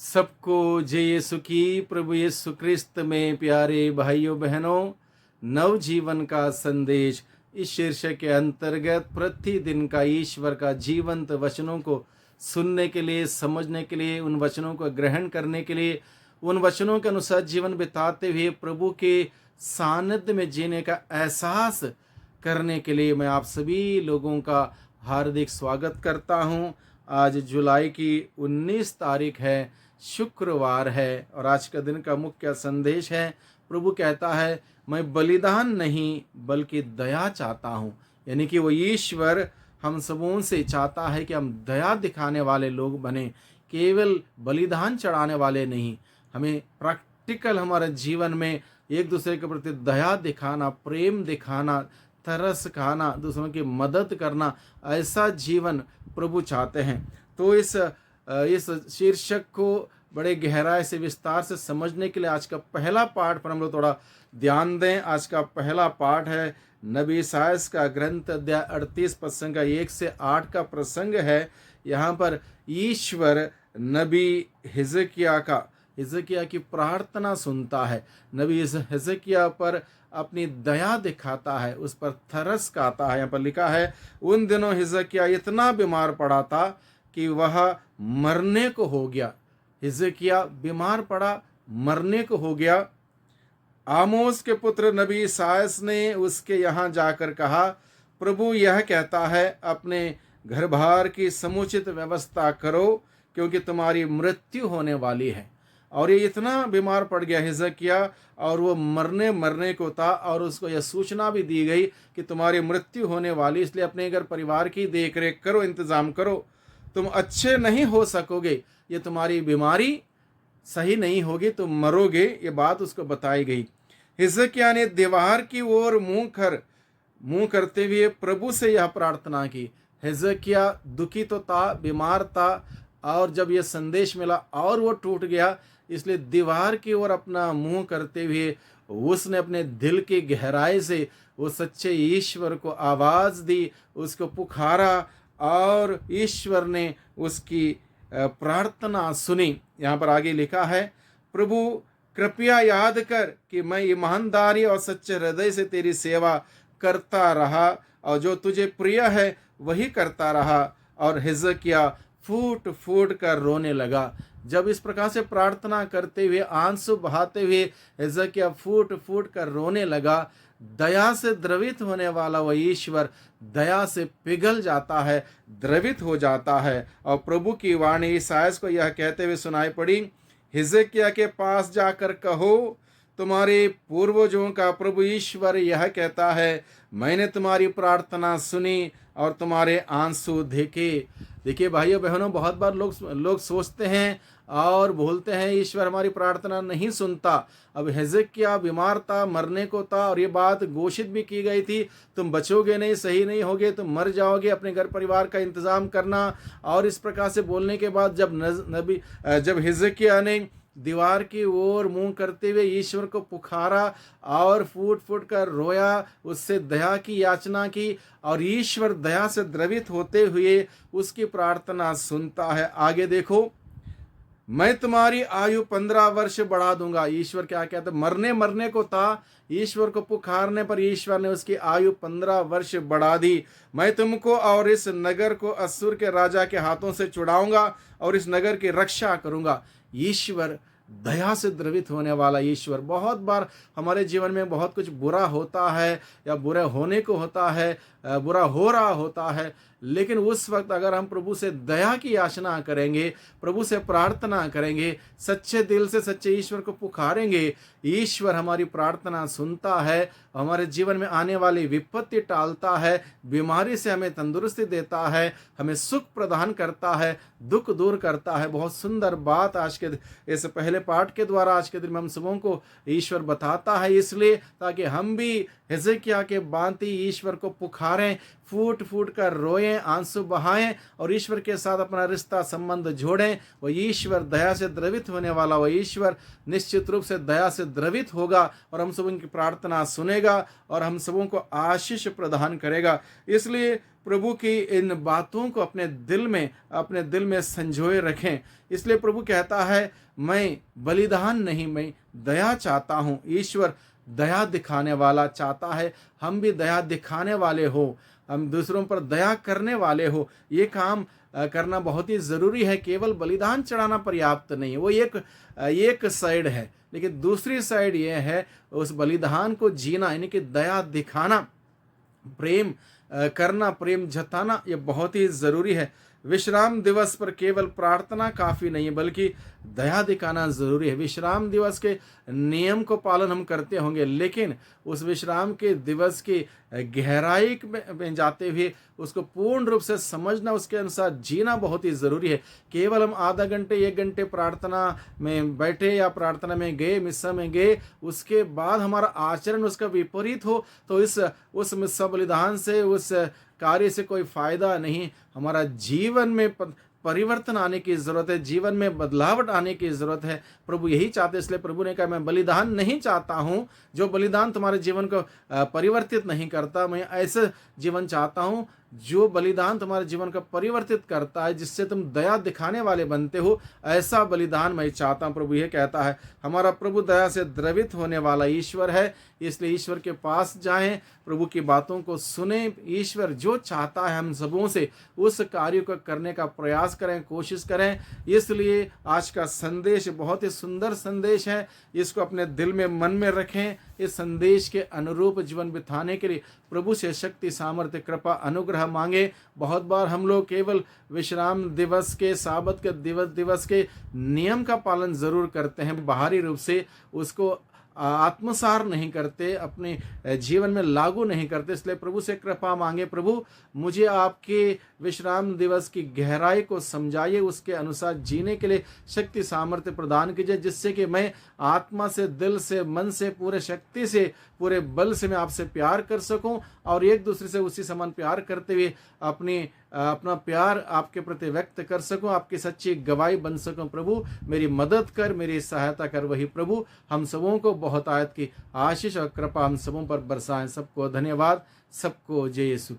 सबको जय यीशु की। प्रभु यीशु क्रिस्त में प्यारे भाइयों बहनों, नवजीवन का संदेश इस शीर्षक के अंतर्गत प्रतिदिन का ईश्वर का जीवंत वचनों को सुनने के लिए, समझने के लिए, उन वचनों को ग्रहण करने के लिए, उन वचनों के अनुसार जीवन बिताते हुए प्रभु के सानिध्य में जीने का एहसास करने के लिए मैं आप सभी लोगों का हार्दिक स्वागत करता हूं। आज जुलाई की 19 तारीख है, शुक्रवार है, और आज का दिन का मुख्य संदेश है। प्रभु कहता है, मैं बलिदान नहीं बल्कि दया चाहता हूँ। यानी कि वो ईश्वर हम सबों से चाहता है कि हम दया दिखाने वाले लोग बने, केवल बलिदान चढ़ाने वाले नहीं। हमें प्रैक्टिकल हमारे जीवन में एक दूसरे के प्रति दया दिखाना, प्रेम दिखाना, तरस खाना, दूसरों की मदद करना, ऐसा जीवन प्रभु चाहते हैं। तो इस शीर्षक को बड़े गहराई से विस्तार से समझने के लिए आज का पहला पाठ पर हम लोग थोड़ा ध्यान दें। आज का पहला पाठ है नबी इसायास का ग्रंथ, अध्याय 38 प्रसंग 1 से 8 का प्रसंग है। यहाँ पर ईश्वर नबी हिजकिया की प्रार्थना सुनता है। नबी हिजकिया पर अपनी दया दिखाता है, उस पर तरस खाता है। यहाँ पर लिखा है, उन दिनों हिजकिया इतना बीमार पड़ा था कि वह मरने को हो गया। हिजकिया बीमार पड़ा, मरने को हो गया। आमोस के पुत्र नबी इसायास ने उसके यहाँ जाकर कहा, प्रभु यह कहता है, अपने घर बार की समुचित व्यवस्था करो, क्योंकि तुम्हारी मृत्यु होने वाली है। और ये इतना बीमार पड़ गया हिजकिया, और वो मरने को था, और उसको यह सूचना भी दी गई कि तुम्हारी मृत्यु होने वाली, इसलिए अपने घर परिवार की देख रेख करो, इंतजाम करो, तुम अच्छे नहीं हो सकोगे, ये तुम्हारी बीमारी सही नहीं होगी, तुम मरोगे। ये बात उसको बताई गई। हिजकिया ने दीवार की ओर मुंह करते हुए प्रभु से यह प्रार्थना की। हिजकिया दुखी तो था, बीमार था, और जब यह संदेश मिला और वो टूट गया, इसलिए दीवार की ओर अपना मुंह करते हुए उसने अपने दिल की गहराई से वो सच्चे ईश्वर को आवाज दी, उसको पुकारा, और ईश्वर ने उसकी प्रार्थना सुनी। यहाँ पर आगे लिखा है, प्रभु कृपया याद कर कि मैं ईमानदारी और सच्चे हृदय से तेरी सेवा करता रहा, और जो तुझे प्रिय है वही करता रहा। और हिजकिया फूट फूट कर रोने लगा। जब इस प्रकार से प्रार्थना करते हुए, आंसू बहाते हुए हिजकिया फूट फूट कर रोने लगा, दया से द्रवित होने वाला वह ईश्वर दया से पिघल जाता है, द्रवित हो जाता है। और प्रभु की वाणी इसायास को यह कहते हुए सुनाई पड़ी, हिजकिया के पास जाकर कहो, तुम्हारे पूर्वजों का प्रभु ईश्वर यह कहता है, मैंने तुम्हारी प्रार्थना सुनी और तुम्हारे आंसू देखे। देखिए भाइयों बहनों, बहुत बार लोग सोचते हैं और बोलते हैं, ईश्वर हमारी प्रार्थना नहीं सुनता। अब हिजकिया बीमार था, मरने को था, और ये बात घोषित भी की गई थी, तुम बचोगे नहीं, सही नहीं होगे, तुम मर जाओगे, अपने घर परिवार का इंतजाम करना। और इस प्रकार से बोलने के बाद जब हिजकिया ने दीवार की ओर मुंह करते हुए ईश्वर को पुकारा और फूट फूट कर रोया, उससे दया की याचना की, और ईश्वर दया से द्रवित होते हुए उसकी प्रार्थना सुनता है। आगे देखो, मैं तुम्हारी आयु 15 वर्ष बढ़ा दूंगा। ईश्वर क्या कहते, मरने को था, ईश्वर को पुकारने पर ईश्वर ने उसकी आयु 15 वर्ष बढ़ा दी। मैं तुमको और इस नगर को अश्शूर के राजा के हाथों से छुड़ाऊंगा और इस नगर की रक्षा करूंगा। ईश्वर दया से द्रवित होने वाला ईश्वर। बहुत बार हमारे जीवन में बहुत कुछ बुरा होता है, या बुरा होने को होता है, बुरा हो रहा होता है, लेकिन उस वक्त अगर हम प्रभु से दया की याचना करेंगे, प्रभु से प्रार्थना करेंगे, सच्चे दिल से सच्चे ईश्वर को पुकारेंगे, ईश्वर हमारी प्रार्थना सुनता है, हमारे जीवन में आने वाली विपत्ति टालता है, बीमारी से हमें तंदुरुस्ती देता है, हमें सुख प्रदान करता है, दुख दूर करता है। बहुत सुंदर बात आज के इस पहले पाठ के द्वारा आज के दिन में हम सबों को ईश्वर बताता है, इसलिए ताकि हम भी हिजकिया के भांति ईश्वर को पुकारें, फूट फूट कर रोएं, आंसू बहाएं और ईश्वर के साथ अपना रिश्ता संबंध जोड़ें। वह ईश्वर दया से द्रवित होने वाला, वह ईश्वर निश्चित रूप से दया से द्रवित होगा और हम सब उनकी प्रार्थना सुनेगा और हम सबों को आशीष प्रदान करेगा। इसलिए प्रभु की इन बातों को अपने दिल में संजोए रखें। इसलिए प्रभु कहता है, मैं बलिदान नहीं, मैं दया चाहता हूँ। ईश्वर दया दिखाने वाला चाहता है, हम भी दया दिखाने वाले हो, हम दूसरों पर दया करने वाले हो। ये काम करना बहुत ही ज़रूरी है। केवल बलिदान चढ़ाना पर्याप्त नहीं है, वो एक साइड है, लेकिन दूसरी साइड ये है उस बलिदान को जीना, यानी कि दया दिखाना, प्रेम करना, प्रेम जताना, ये बहुत ही ज़रूरी है। विश्राम दिवस पर केवल प्रार्थना काफ़ी नहीं है, बल्कि दया दिखाना ज़रूरी है। विश्राम दिवस के नियम को पालन हम करते होंगे, लेकिन उस विश्राम के दिवस की गहराई में जाते हुए उसको पूर्ण रूप से समझना, उसके अनुसार जीना बहुत ही ज़रूरी है। केवल हम आधा घंटे 1 घंटे प्रार्थना में बैठे या प्रार्थना में गए, मिस्सा में गए, उसके बाद हमारा आचरण उसका विपरीत हो, तो उस मिस्सा बलिदान से, उस कार्य से कोई फायदा नहीं। हमारा जीवन में परिवर्तन आने की ज़रूरत है, जीवन में बदलावट आने की ज़रूरत है। प्रभु यही चाहते, इसलिए प्रभु ने कहा, मैं बलिदान नहीं चाहता हूँ जो बलिदान तुम्हारे जीवन को परिवर्तित नहीं करता। मैं ऐसा जीवन चाहता हूँ जो बलिदान तुम्हारे जीवन को परिवर्तित करता है, जिससे तुम दया दिखाने वाले बनते हो। ऐसा बलिदान मैं चाहता हूँ। प्रभु ये कहता है, हमारा प्रभु दया से द्रवित होने वाला ईश्वर है, इसलिए ईश्वर के पास जाएं, प्रभु की बातों को सुने। ईश्वर जो चाहता है हम सबों से, उस कार्य को करने का प्रयास करें, कोशिश करें। इसलिए आज का संदेश बहुत ही सुंदर संदेश है, इसको अपने दिल में, मन में रखें। इस संदेश के अनुरूप जीवन बिताने के लिए प्रभु से शक्ति, सामर्थ्य, कृपा, अनुग्रह मांगे। बहुत बार हम लोग केवल विश्राम दिवस के, साबत के दिवस के नियम का पालन ज़रूर करते हैं, बाहरी रूप से उसको आत्मसार नहीं करते, अपने जीवन में लागू नहीं करते। इसलिए प्रभु से कृपा मांगे, प्रभु मुझे आपके विश्राम दिवस की गहराई को समझाइए, उसके अनुसार जीने के लिए शक्ति, सामर्थ्य प्रदान कीजिए, जिससे कि मैं आत्मा से, दिल से, मन से, पूरे शक्ति से, पूरे बल से मैं आपसे प्यार कर सकूं और एक दूसरे से उसी समान प्यार करते हुए अपना प्यार आपके प्रति व्यक्त कर सकूं, आपकी सच्ची गवाही बन सकूं। प्रभु मेरी मदद कर, मेरी सहायता कर। वही प्रभु हम सबों को बहुत आयत की आशीष और कृपा हम सबों पर बरसाएं। सबको धन्यवाद, सबको जय यीशु।